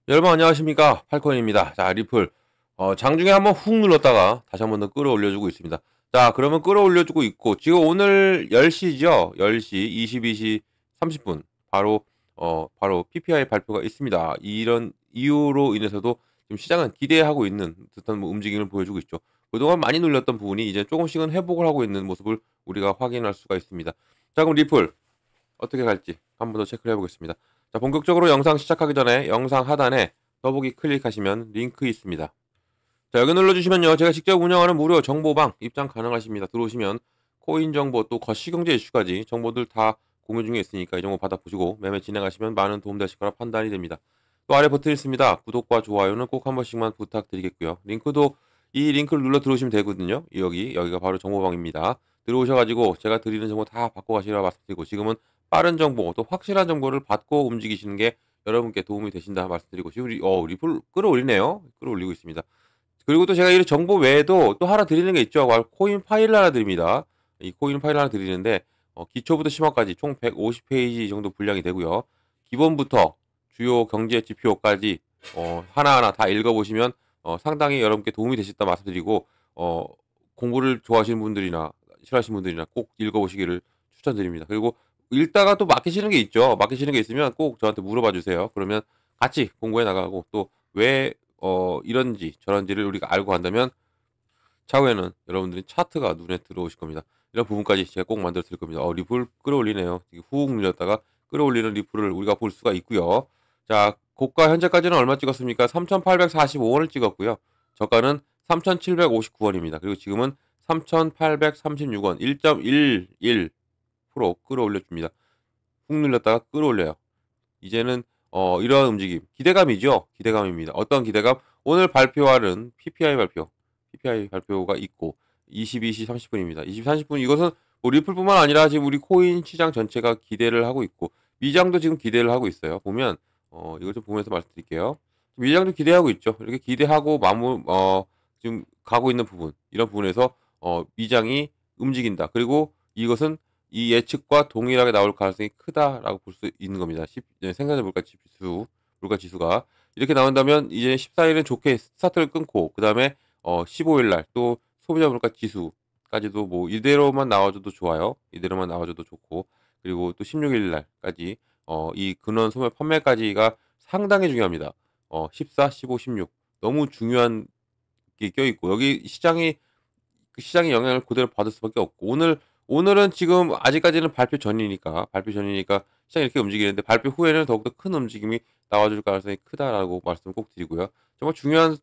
여러분 안녕하십니까, 팔콘입니다. 자, 리플 장중에 한번 훅 눌렀다가 다시 한번 더 끌어올려주고 있습니다. 자, 그러면 끌어올려주고 있고 지금 오늘 10시죠. 10시 22시 30분 바로 PPI 발표가 있습니다. 이런 이유로 인해서도 지금 시장은 기대하고 있는 듯한 움직임을 보여주고 있죠. 그동안 많이 눌렸던 부분이 이제 조금씩은 회복을 하고 있는 모습을 우리가 확인할 수가 있습니다. 자, 그럼 리플 어떻게 갈지 한번 더 체크를 해보겠습니다. 자, 본격적으로 영상 시작하기 전에 영상 하단에 더보기 클릭하시면 링크 있습니다. 자, 여기 눌러주시면요, 제가 직접 운영하는 무료 정보방 입장 가능하십니다. 들어오시면 코인 정보 또 거시경제 이슈까지 정보들 다 공유 중에 있으니까 이 정보 받아보시고 매매 진행하시면 많은 도움 되실 거라 판단이 됩니다. 또 아래 버튼 있습니다. 구독과 좋아요는 꼭 한 번씩만 부탁드리겠고요. 링크도 이 링크를 눌러 들어오시면 되거든요. 여기가 바로 정보방입니다. 들어오셔가지고 제가 드리는 정보 다 받고 가시라 말씀드리고, 지금은 빠른 정보 또 확실한 정보를 받고 움직이시는 게 여러분께 도움이 되신다 말씀드리고, 지금 리플 끌어올리네요. 끌어올리고 있습니다. 그리고 또 제가 이 정보 외에도 또 하나 드리는 게 있죠. 코인 파일을 하나 드립니다. 이 코인 파일을 하나 드리는데 기초부터 심화까지 총 150페이지 정도 분량이 되고요. 기본부터 주요 경제 지표까지 하나하나 다 읽어보시면 상당히 여러분께 도움이 되셨다 말씀드리고, 공부를 좋아하시는 분들이나 싫어하시는 분들이나 꼭 읽어보시기를 추천드립니다. 그리고 읽다가 또 막히시는 게 있죠. 막히시는 게 있으면 꼭 저한테 물어봐 주세요. 그러면 같이 공부해 나가고, 또 왜 이런지 저런지를 우리가 알고 간다면 차후에는 여러분들이 차트가 눈에 들어오실 겁니다. 이런 부분까지 제가 꼭 만들어 드릴 겁니다. 리플 끌어올리네요. 훅 눌렸다가 끌어올리는 리플을 우리가 볼 수가 있고요. 자, 고가 현재까지는 얼마 찍었습니까? 3,845원을 찍었고요. 저가는 3,759원입니다. 그리고 지금은 3,836원, 1.11% 끌어올려줍니다. 훅 눌렸다가 끌어올려요. 이제는 이러한 움직임, 기대감이죠. 기대감입니다. 어떤 기대감? 오늘 발표하는 PPI 발표가 있고 22시 30분입니다. 22시 30분, 이것은 뭐 리플뿐만 아니라 지금 우리 코인 시장 전체가 기대를 하고 있고 미장도 지금 기대를 하고 있어요. 보면 이걸 좀 보면서 말씀드릴게요. 미장도 기대하고 있죠. 이렇게 기대하고 지금 가고 있는 부분, 이런 부분에서 미장이 움직인다. 그리고 이것은 이 예측과 동일하게 나올 가능성이 크다라고 볼 수 있는 겁니다. 생산자 물가 지수가 이렇게 나온다면 이제 14일은 좋게 스타트를 끊고, 그 다음에 15일 날 또 소비자 물가 지수까지도 뭐 이대로만 나와줘도 좋아요. 이대로만 나와줘도 좋고, 그리고 또 16일 날까지 이 근원 소매 판매까지가 상당히 중요합니다. 14, 15, 16 너무 중요한 게 껴있고, 여기 시장의 영향을 그대로 받을 수밖에 없고, 오늘은 지금 아직까지는 발표 전이니까 시장이 이렇게 움직이는데, 발표 후에는 더욱더 큰 움직임이 나와줄 가능성이 크다라고 말씀 꼭 드리고요. 정말 중요한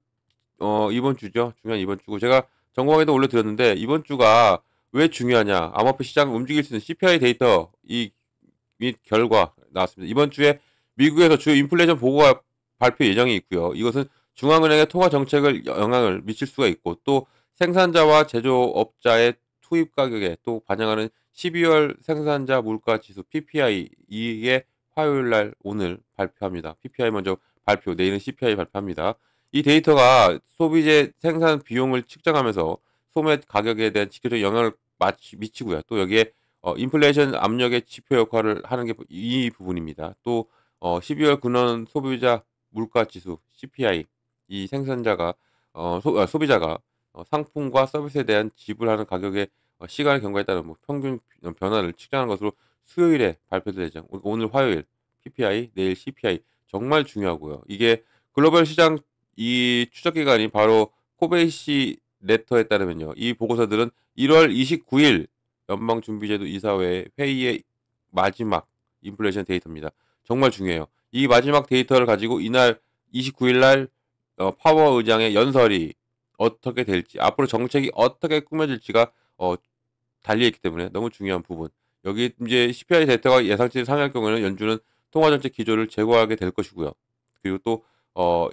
이번 주죠. 중요한 이번 주고, 제가 전공에도 올려드렸는데 이번 주가 왜 중요하냐? 암호화폐 시장을 움직일 수 있는 CPI 데이터 및 결과 나왔습니다. 이번 주에 미국에서 주요 인플레이션 보고가 발표 예정이 있고요. 이것은 중앙은행의 통화 정책을 영향을 미칠 수가 있고, 또 생산자와 제조업자의 투입 가격에 또 반영하는 12월 생산자 물가 지수 PPI, 이게 화요일 날 오늘 발표합니다. PPI 먼저 발표, 내일은 CPI 발표합니다. 이 데이터가 소비재 생산 비용을 측정하면서 소매 가격에 대한 직접적 영향을 미치고요. 또 여기에 인플레이션 압력의 지표 역할을 하는 게 이 부분입니다. 또 12월 근원 소비자 물가 지수 CPI, 이 생산자가 소비자가 상품과 서비스에 대한 지불하는 가격의 시간의 경과에 따른 뭐 평균 변화를 측정하는 것으로 수요일에 발표될 예정. 오늘 화요일 PPI, 내일 CPI 정말 중요하고요. 이게 글로벌 시장 이 추적 기간이 바로 코베이시 레터에 따르면요, 이 보고서들은 1월 29일 연방준비제도 이사회 회의의 마지막 인플레이션 데이터입니다. 정말 중요해요. 이 마지막 데이터를 가지고 이날 29일 날 파워 의장의 연설이 어떻게 될지, 앞으로 정책이 어떻게 꾸며질지가 달려있기 때문에 너무 중요한 부분. 여기 이제 CPI 데이터가 예상치 상회할 경우에는 연준은 통화정책 기조를 제고하게 될 것이고요. 그리고 또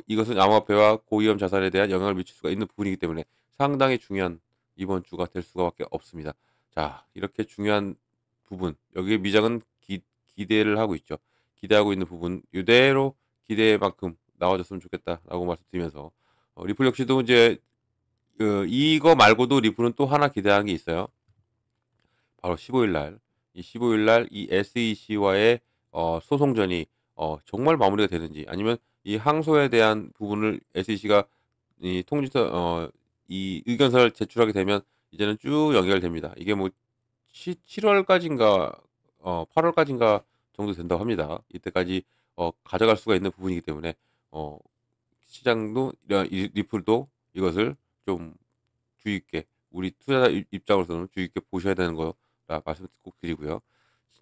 이것은 암호화폐와 고위험 자산에 대한 영향을 미칠 수가 있는 부분이기 때문에 상당히 중요한 이번 주가 될 수가밖에 없습니다. 자, 이렇게 중요한 부분, 여기에 미장은 기대를 하고 있죠. 기대하고 있는 부분 이대로 기대만큼 나와줬으면 좋겠다라고 말씀드리면서, 리플 역시도 이제 이거 말고도 리플은 또 하나 기대하는 게 있어요. 바로 15일 날, 이 15일 날 이 SEC와의 소송전이 정말 마무리가 되는지, 아니면 이 항소에 대한 부분을 SEC가 이 통지서 이 의견서를 제출하게 되면 이제는 쭉 연결됩니다. 이게 뭐 7월까지인가 8월까지인가 정도 된다고 합니다. 이때까지 가져갈 수가 있는 부분이기 때문에 어 시장도 이런 이 리플도 이것을 좀 주의 깊게 우리 투자자 입장으로서는 주의 깊게 보셔야 되는 거라 말씀 꼭 드리고요.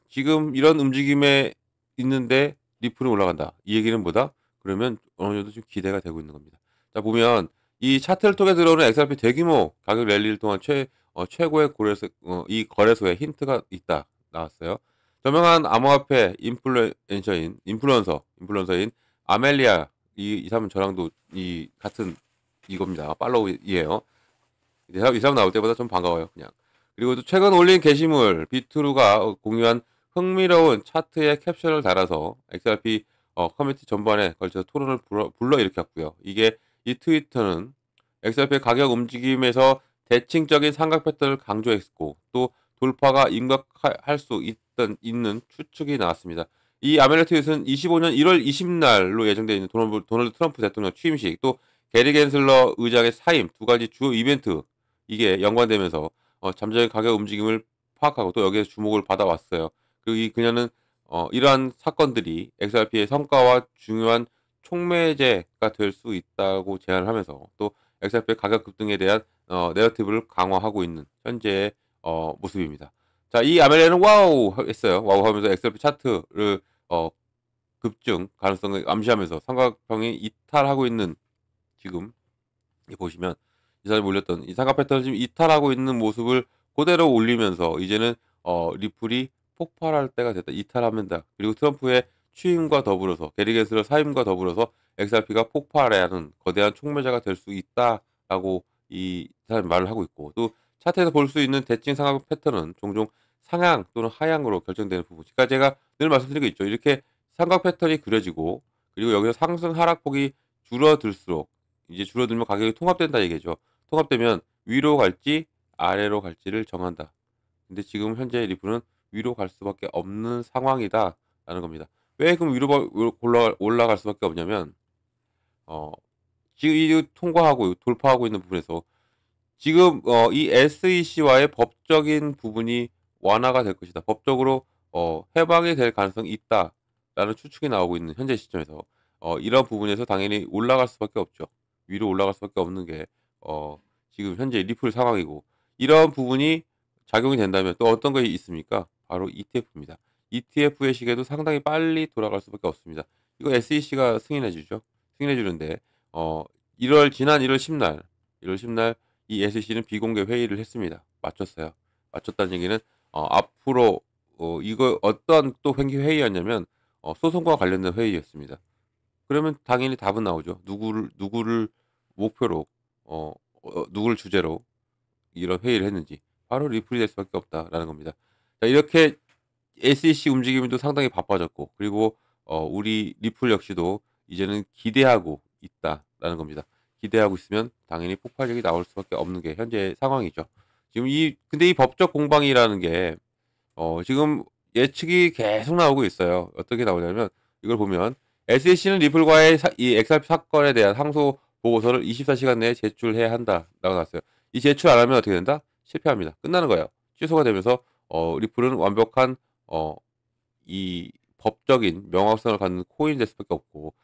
지금 이런 움직임에 있는데 리플은 올라간다. 이 얘기는 뭐다? 그러면 어느 정도 좀 기대가 되고 있는 겁니다. 자 보면 이 차트를 통해 들어오는 XRP 대규모 가격 랠리를 통한 최고의 고래소 이 거래소에 힌트가 있다 나왔어요. 저명한 암호화폐 인플루언서인 아멜리아 이 사람은 저랑도 이 같은 이겁니다. 팔로우이에요. 이 사람 나올 때보다 좀 반가워요, 그냥. 그리고 또 최근 올린 게시물 비트루가 공유한 흥미로운 차트의 캡션을 달아서 XRP 커뮤니티 전반에 걸쳐서 토론을 불러일으켰고요. 이 트위터는 XRP의 가격 움직임에서 대칭적인 삼각 패턴을 강조했고 또 돌파가 임박할 수 있는 추측이 나왔습니다. 이 아멜리아 트윗은 25년 1월 20날로 예정되어 있는 도널드 트럼프 대통령 취임식 또 게리 겐슬러 의장의 사임 두 가지 주요 이벤트 이게 연관되면서 잠재적인 가격 움직임을 파악하고 또 여기에서 주목을 받아왔어요. 그리고 그녀는 이러한 사건들이 XRP의 성과와 중요한 촉매제가 될 수 있다고 제안을 하면서 또 XRP의 가격 급등에 대한 내러티브를 강화하고 있는 현재의 모습입니다. 자, 이 아멜리아는 와우 했어요. 와우 하면서 XRP 차트를 급증 가능성을 암시하면서 삼각형이 이탈하고 있는 지금 보시면 이 사람이 올렸던 이 삼각 패턴을 지금 이탈하고 있는 모습을 그대로 올리면서 이제는 리플이 폭발할 때가 됐다. 이탈합니다. 그리고 트럼프의 취임과 더불어서 게리 겐슬러 사임과 더불어서 XRP가 폭발해야 하는 거대한 촉매자가 될 수 있다라고 이 사람이 말을 하고 있고 또 차트에서 볼 수 있는 대칭 삼각 패턴은 종종 상향 또는 하향으로 결정되는 부분. 그러니까 제가 늘 말씀드리고 있죠. 이렇게 삼각 패턴이 그려지고 그리고 여기서 상승 하락폭이 줄어들수록 이제 줄어들면 가격이 통합된다 얘기죠. 통합되면 위로 갈지 아래로 갈지를 정한다. 근데 지금 현재 리플은 위로 갈 수밖에 없는 상황이다라는 겁니다. 왜 그럼 위로 올라갈 수밖에 없냐면 어 지금 이 통과하고 돌파하고 있는 부분에서 지금 이 SEC와의 법적인 부분이 완화가 될 것이다. 법적으로 해방이 될 가능성이 있다라는 추측이 나오고 있는 현재 시점에서 이런 부분에서 당연히 올라갈 수밖에 없죠. 위로 올라갈 수밖에 없는 게 지금 현재 리플 상황이고 이런 부분이 작용이 된다면 또 어떤 것이 있습니까? 바로 ETF입니다. ETF의 시계도 상당히 빨리 돌아갈 수밖에 없습니다. 이거 SEC가 승인해 주죠. 승인해 주는데 어 지난 1월 10날 1월 10날 이 SEC는 비공개 회의를 했습니다. 마쳤어요. 마쳤다는 얘기는 앞으로 이거 어떤 또 회의였냐면 소송과 관련된 회의였습니다. 그러면 당연히 답은 나오죠. 누구를 목표로 누구를 주제로 이런 회의를 했는지 바로 리플이 될 수밖에 없다라는 겁니다. 자, 이렇게 SEC 움직임이 또 상당히 바빠졌고 그리고 우리 리플 역시도 이제는 기대하고 있다라는 겁니다. 기대하고 있으면 당연히 폭발력이 나올 수밖에 없는 게 현재 상황이죠. 지금 근데 이 법적 공방이라는 게 지금 예측이 계속 나오고 있어요. 어떻게 나오냐면 이걸 보면 SEC는 리플과의 이 XRP 사건에 대한 항소 보고서를 24시간 내에 제출해야 한다라고 나왔어요. 이 제출 안 하면 어떻게 된다? 실패합니다. 끝나는 거예요. 취소가 되면서 리플은 완벽한 이 법적인 명확성을 갖는 코인이 될 수밖에 없고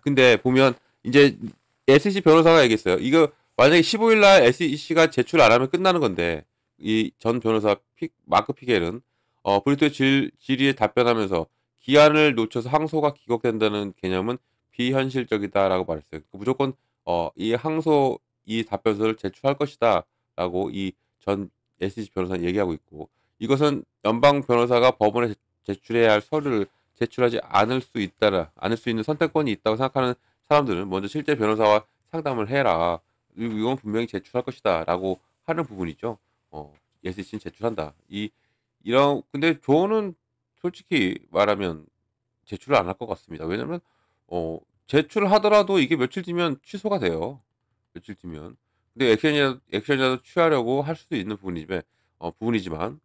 근데 보면 이제 SEC 변호사가 얘기했어요. 이거 만약에 15일 날 SEC가 제출 안 하면 끝나는 건데 이 전 변호사 마크 피겔은 브리토의 질의에 답변하면서 기한을 놓쳐서 항소가 기각된다는 개념은 비현실적이다라고 말했어요. 그러니까 무조건 이 항소 이 답변서를 제출할 것이다라고 이 전 SEC 변호사는 얘기하고 있고 이것은 연방 변호사가 법원에 제출해야 할 서류를 제출하지 않을 수 있는 선택권이 있다고 생각하는 사람들은 먼저 실제 변호사와 상담을 해라. 이건 분명히 제출할 것이다라고 하는 부분이죠. SEC는 제출한다. 근데 저는 솔직히 말하면 제출을 안 할 것 같습니다. 왜냐면 제출을 하더라도 이게 며칠 뒤면 취소가 돼요. 며칠 뒤면. 근데 액션이라도 취하려고 할 수도 있는 부분이지만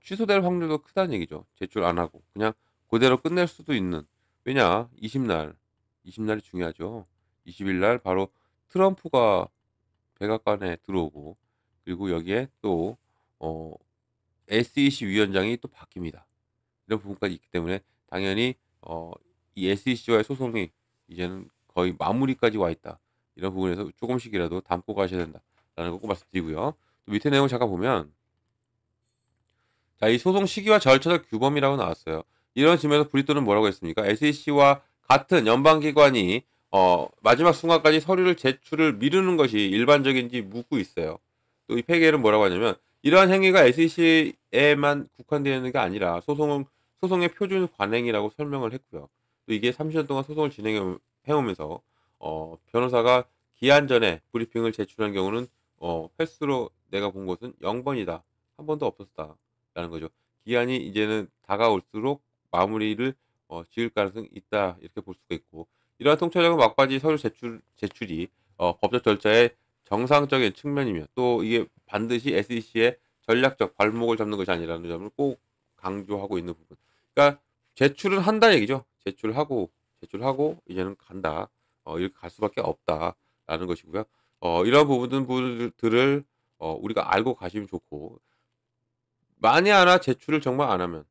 취소될 확률도 크다는 얘기죠. 제출 안 하고 그냥 그대로 끝낼 수도 있는. 왜냐 20날 20날이 중요하죠. 20일 날 바로 트럼프가 백악관에 들어오고, 그리고 여기에 또 어 SEC 위원장이 또 바뀝니다. 이런 부분까지 있기 때문에 당연히 이 SEC와의 소송이 이제는 거의 마무리까지 와 있다. 이런 부분에서 조금씩이라도 담고 가셔야 된다라는 거 꼭 말씀드리고요. 또 밑에 내용을 잠깐 보면, 자, 이 소송 시기와 절차적 규범이라고 나왔어요. 이런 점에서 브리또는 뭐라고 했습니까? SEC와 같은 연방기관이 마지막 순간까지 서류를 제출을 미루는 것이 일반적인지 묻고 있어요. 또 이 폐기에는 뭐라고 하냐면, 이러한 행위가 SEC에만 국한되어 있는 게 아니라 소송의 표준 관행이라고 설명을 했고요. 또 이게 30년 동안 소송을 진행해 오면서 변호사가 기한 전에 브리핑을 제출한 경우는 횟수로 내가 본 것은 0번이다. 한 번도 없었다. 라는 거죠. 기한이 이제는 다가올수록 마무리를 지을 가능성이 있다, 이렇게 볼 수가 있고, 이러한 통찰력은 막바지 서류 제출이 법적 절차의 정상적인 측면이며, 또 이게 반드시 SEC의 전략적 발목을 잡는 것이 아니라는 점을 꼭 강조하고 있는 부분. 그러니까 제출을 한다 얘기죠. 제출하고 이제는 간다. 이렇게 갈 수밖에 없다라는 것이고요. 이런 부분들을 우리가 알고 가시면 좋고, 만에 하나 제출을 정말 안 하면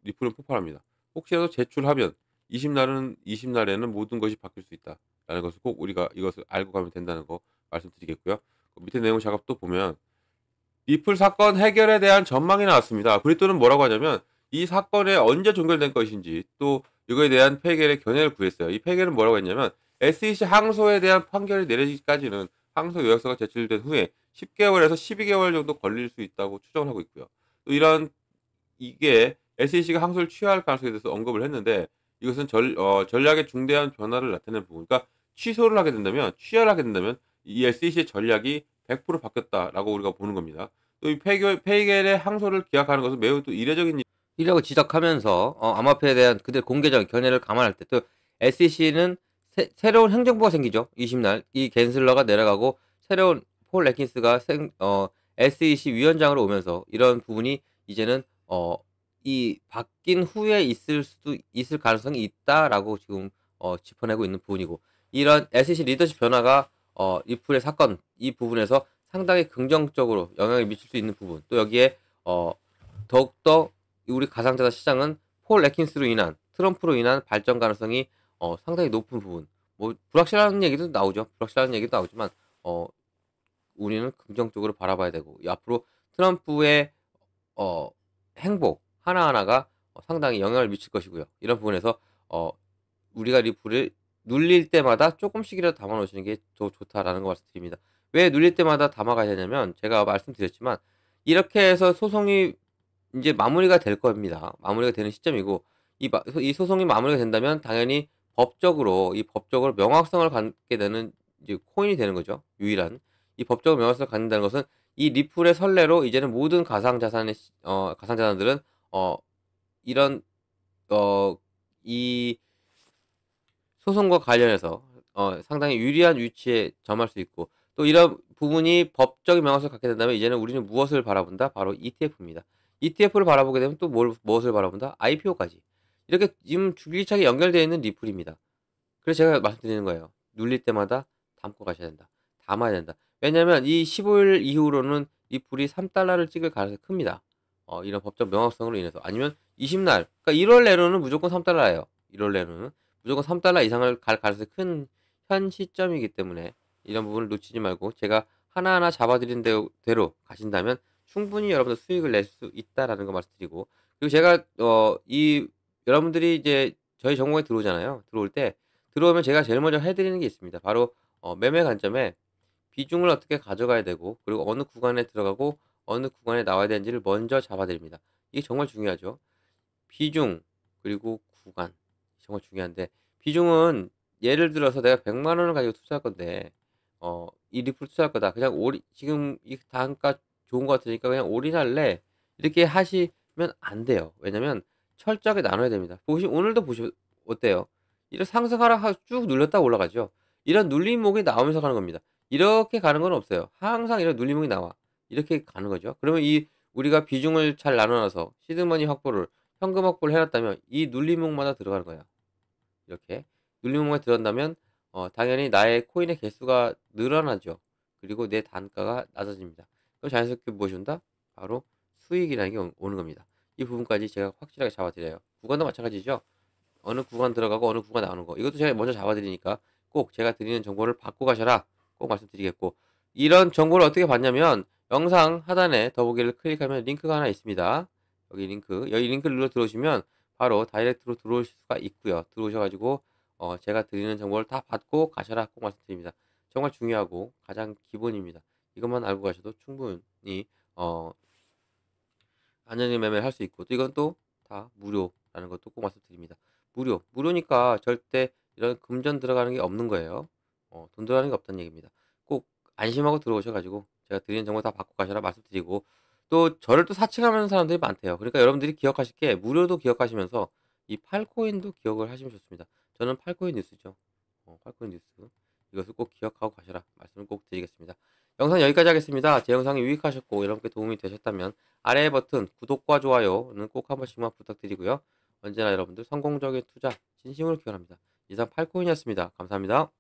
리플은 폭발합니다. 혹시라도 제출하면 20날에는 모든 것이 바뀔 수 있다라는 것을 꼭 우리가 이것을 알고 가면 된다는 거 말씀드리겠고요. 밑에 내용 작업 또 보면 리플 사건 해결에 대한 전망이 나왔습니다. 브리또는 뭐라고 하냐면, 이 사건에 언제 종결된 것인지, 또 이거에 대한 폐결의 견해를 구했어요. 이 폐결은 뭐라고 했냐면, SEC 항소에 대한 판결이 내려지기까지는 항소 요약서가 제출된 후에 10개월에서 12개월 정도 걸릴 수 있다고 추정을 하고 있고요. 또 이게 SEC가 항소를 취하할 가능성에 대해서 언급을 했는데, 이것은 전략의 중대한 변화를 나타내는 부분. 그러니까 취하를 하게 된다면 이 SEC의 전략이 100% 바뀌었다라고 우리가 보는 겁니다. 또 이 페이겔의 항소를 기각하는 것은 매우 또 이례적인 일이라고 지적하면서 암호화폐에 대한 그들의 공개적인 견해를 감안할 때, 또 SEC는 새로운 행정부가 생기죠. 20날 이 갠슬러가 내려가고 새로운 폴 레킨스가 SEC 위원장으로 오면서 이런 부분이 이제는 이 바뀐 후에 있을 가능성이 있다라고 지금 짚어내고 있는 부분이고, 이런 SEC 리더십 변화가 리플의 사건 이 부분에서 상당히 긍정적으로 영향을 미칠 수 있는 부분, 또 여기에 더욱더 우리 가상자산 시장은 폴 레킨스로 인한 트럼프로 인한 발전 가능성이 상당히 높은 부분, 뭐 불확실한 얘기도 나오지만 우리는 긍정적으로 바라봐야 되고, 이 앞으로 트럼프의 어 행복 하나하나가 상당히 영향을 미칠 것이고요. 이런 부분에서 우리가 리플을 눌릴 때마다 쪼끔씩이라도 담아 놓으시는 게 더 좋다라는 거 말씀드립니다. 왜 눌릴 때마다 담아 가야 되냐면, 제가 말씀드렸지만 이렇게 해서 소송이 인제 마무리가 될 겁니다. 마무리가 되는 시점이고, 이 소송이 마무리가 된다면 당연히 법적으로 명확성을 갖게 되는 이제 코인이 되는 거죠, 유일한. 이 법적으로 명확성을 갖는다는 것은 이 리플의 선례로 이제는 모든 가상자산들은 어 이런 어 이 소송과 관련해서 상당히 유리한 위치에 점할 수 있고, 또 이런 부분이 법적인 명확성을 갖게 된다면 이제는 우리는 무엇을 바라본다? 바로 ETF입니다. ETF를 바라보게 되면 또 무엇을 바라본다? IPO까지. 이렇게 지금 줄기차게 연결되어 있는 리플입니다. 그래서 제가 말씀드리는 거예요. 눌릴 때마다 담고 가셔야 된다. 담아야 된다. 왜냐하면 이 15일 이후로는 리플이 3달러를 찍을 가능성이 큽니다. 이런 법적 명확성으로 인해서. 아니면 20날, 그러니까 1월 내로는 무조건 3달러예요. 1월 내로는 무조건 3달러 이상을 갈 가능성이 큰 현 시점이기 때문에 이런 부분을 놓치지 말고 제가 하나하나 잡아드린 대로 가신다면 충분히 여러분들 수익을 낼 수 있다라는 거 말씀드리고, 그리고 제가 여러분들이 이제 저희 전공에 들어오잖아요. 들어오면 제가 제일 먼저 해 드리는 게 있습니다. 바로 매매 관점에 비중을 어떻게 가져가야 되고, 그리고 어느 구간에 들어가고 어느 구간에 나와야 되는지를 먼저 잡아 드립니다. 이게 정말 중요하죠. 비중 그리고 구간 정말 중요한데, 비중은 예를 들어서 내가 100만 원을 가지고 투자할 건데 이 리플 투자할 거다. 그냥 지금 이 단가 좋은 것 같으니까 그냥 올인할래. 이렇게 하시면 안 돼요. 왜냐면 철저하게 나눠야 됩니다. 오늘도 어때요? 이런 상승하락 쭉 눌렸다가 올라가죠. 이런 눌림목이 나오면서 가는 겁니다. 이렇게 가는 건 없어요. 항상 이런 눌림목이 나와. 이렇게 가는 거죠. 그러면 우리가 비중을 잘 나눠 놔서 시드머니 확보를 현금 확보를 해 놨다면 이 눌림목마다 들어가는 거예요. 이렇게. 눌림목에 들어간다면 당연히 나의 코인의 개수가 늘어나죠. 그리고 내 단가가 낮아집니다. 그럼 자연스럽게 무엇이 온다? 바로 수익이라는 게 오는 겁니다. 이 부분까지 제가 확실하게 잡아드려요. 구간도 마찬가지죠. 어느 구간 들어가고 어느 구간 나오는 거. 이것도 제가 먼저 잡아드리니까 꼭 제가 드리는 정보를 받고 가셔라. 꼭 말씀드리겠고. 이런 정보를 어떻게 받냐면 영상 하단에 더보기를 클릭하면 링크가 하나 있습니다. 여기 링크를 눌러 들어오시면 바로 다이렉트로 들어오실 수가 있고요. 들어오셔가지고 제가 드리는 정보를 다 받고 가셔라. 꼭 말씀드립니다. 정말 중요하고 가장 기본입니다. 이것만 알고 가셔도 충분히 어, 안전하게 매매를 할 수 있고 또 이건 또 다 무료라는 것도 꼭 말씀드립니다. 무료니까 절대 이런 금전 들어가는 게 없는 거예요. 돈 들어가는 게 없다는 얘기입니다. 꼭 안심하고 들어오셔 가지고 제가 드리는 정보 다 받고 가셔라 말씀드리고 또 저를 또 사칭하는 사람들이 많대요. 그러니까 여러분들이 기억하실 게 무료도 기억하시면서 이 팔코인도 기억을 하시면 좋습니다. 저는 팔코인 뉴스죠. 팔코인 뉴스. 이것을 꼭 기억하고 가셔라 말씀을 꼭 드리겠습니다. 영상 여기까지 하겠습니다. 제 영상이 유익하셨고 여러분께 도움이 되셨다면 아래 버튼 구독과 좋아요는 꼭 한 번씩만 부탁드리고요. 언제나 여러분들 성공적인 투자 진심으로 기원합니다. 이상 팔코인이었습니다. 감사합니다.